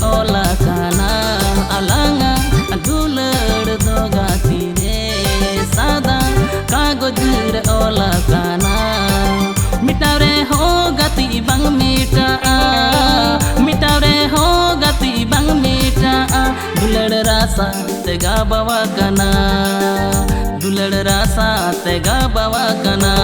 ola kana alanga dular doga tire sada kagoj re ola kana mitare ho gati bang mita mitare ho gati bang mita dular rasa tega bawa kana dular rasa tega bawa kana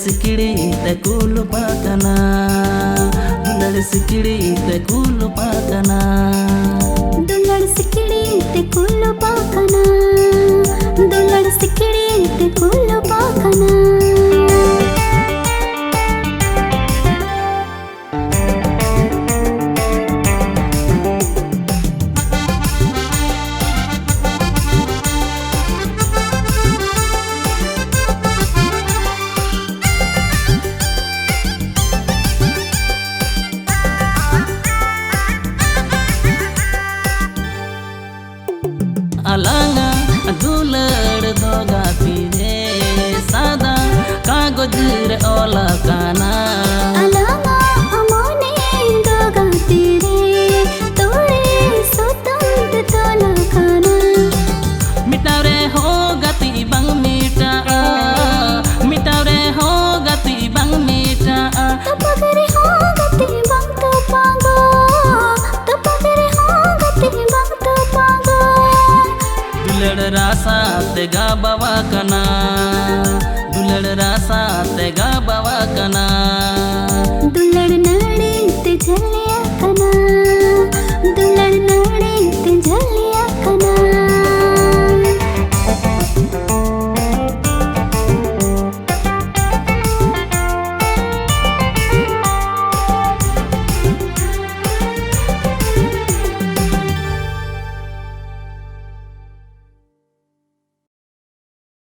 sikiri te kulu pakana dular sikiri te kulu pakana dular sikiri te kulu pakana dular sikiri te kulu pakana alanga dular doga tire sada kagoj re ola kana alanga amone doga tire tore sotant tola kana mitare ho gati bang mita mitare ho gati bang mita tapagare ho gati bang to pago tapagare ho gati bang to pago dular rasa tega bawa kana dular rasa tega bawa kana dular nade te jaliya kana